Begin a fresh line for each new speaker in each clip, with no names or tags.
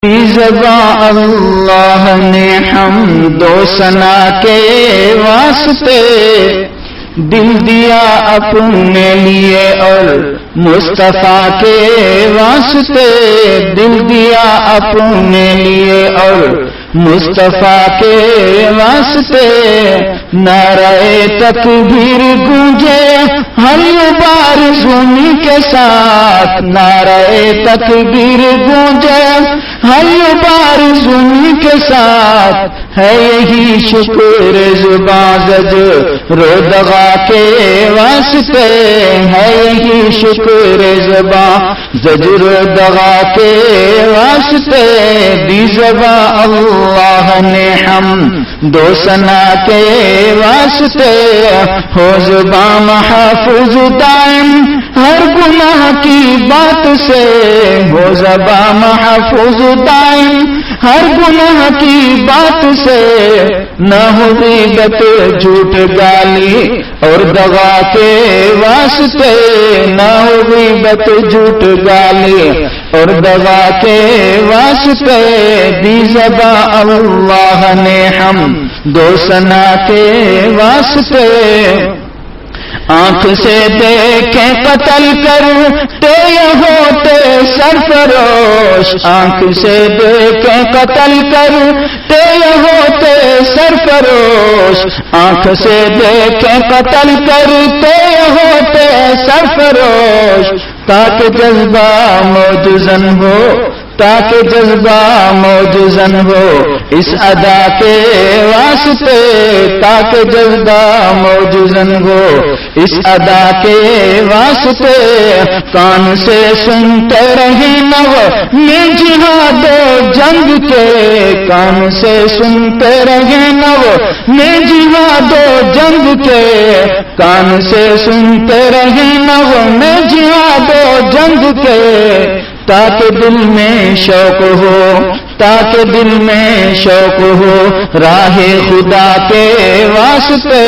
زباں اللہ نے حمد و ثنا کے واسطے دل دیا اپنے لیے اور مصطفیٰ کے واسطے دل دیا اپنے لیے اور مصطفیٰ کے واسطے نعرہ تکبیر گونجے ہر بار زونی کے ساتھ نعرہ تکبیر گونجے ہر بار زونی کے ساتھ ہے یہی شکر زباں زجر و دغا کے واسطے ہے یہی شکر زباں زجر و دغا کے واسطے دی زباں اللہ نے حمد و ثنا کے واسطے ہو زباں محفوظ دائم ہر گناہ کی بات سے ہو زباں محفوظ دائم ہر گناہ کی بات سے نہ ہو غیبت جھوٹ گالی اور دغا کے واسطے نہ ہو غیبت جھوٹ گالی اور دغا کے واسطے دی زباں اللہ نے حمد و ثنا کے واسطے آنکھ سے دیکھیں قتل کرتے ہوتے سرفروش آنکھ سے دیکھیں قتل کرتے ہوتے سرفروش آنکھ سے دیکھیں قتل کرتے ہوتے سرفروش تاکہ جذبہ موجزن ہو تاکہ جذبہ موجزن ہو اس ادا کے واسطے تاکہ جذبہ موجزن ہو اس ادا کے واسطے کان سے سنتے رہے نو میں جہاد و جنگ کے کان سے سنتے رہے نو میں جہاد و جنگ کے کان سے سنتے رہے نو میں جہاد و جنگ کے تاکہ دل میں شوق ہو تاکہ دل میں شوق ہو راہ خدا کے واسطے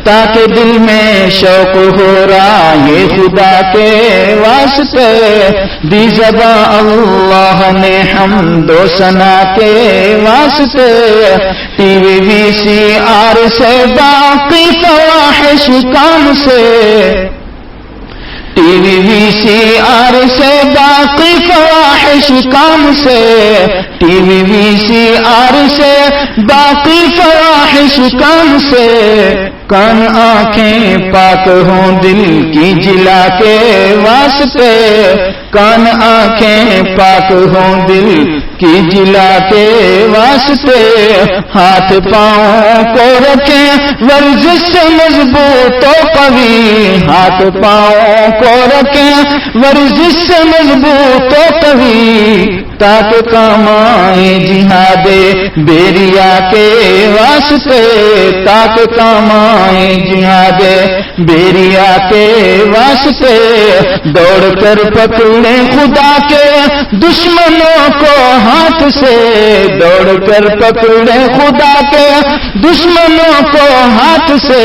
تاکہ دل میں شوق ہو راہ خدا کے واسطے دی زباں اللہ نے حمد و ثنا کے واسطے ٹی وی سی آر سے باقی فواحش کام سے ٹی وی سی آر سے باقی فواحش کام سے ٹی وی سی آر سے باقی فواحش کام سے کان آنکھیں پاک ہوں دل کی جلا کے واسطے کان آنکھیں پاک ہوں دل کی جلا کے واسطے ہاتھ پاؤں کو رکھیں ورزش سے مضبوط و قوی ہاتھ پاؤں کو رکھیں ورزش سے مضبوط و قوی تاکہ کام آئے جہاد بیریا کے واسطے تاکہ کام آئے جہاد بیریا کے واسطے دوڑ کر پکڑے خدا کے دشمنوں کو ہاتھ سے دوڑ کر پکڑے خدا کے دشمنوں کو ہاتھ سے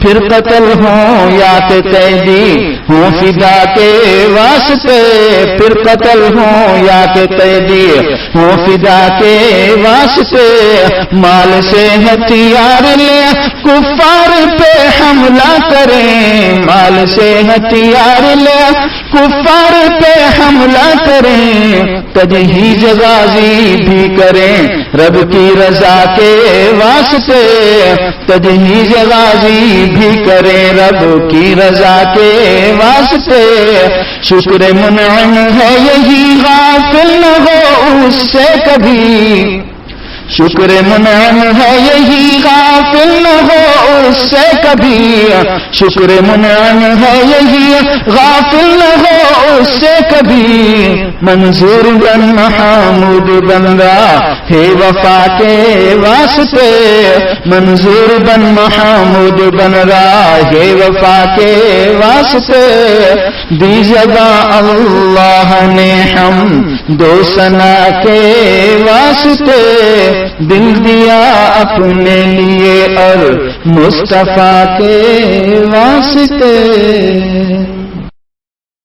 پھر قتل ہوں یا کہ قیدی ہوں فدا کے واسطے پھر قتل ہوں یا کہ قیدی ہوں فدا کے واسطے مال سے ہتھیار لے کفار پہ حملہ کریں مال سے ہتھیار لے کفار پہ حملہ کریں تجہیز غازی بھی کریں رب کی رضا کے واسطے تجہیز غازی بھی کریں رب کی رضا کے واسطے شکر منعم ہے یہی غافل نہ ہو اس سے کبھی شکر منعم ہے یہی غافل نہ ہو اس سے کبھی شکر منعم ہے یہی غافل نہ ہو اس سے کبھی منظور بن محمود بن رہا ہے وفا کے واسطے منظور بن محمود بن رہا ہے وفا کے واسطے دی زباں اللہ نے حمد و ثنا کے واسطے دل دیا اپنے لیے اور مصطفیٰ کے واسطے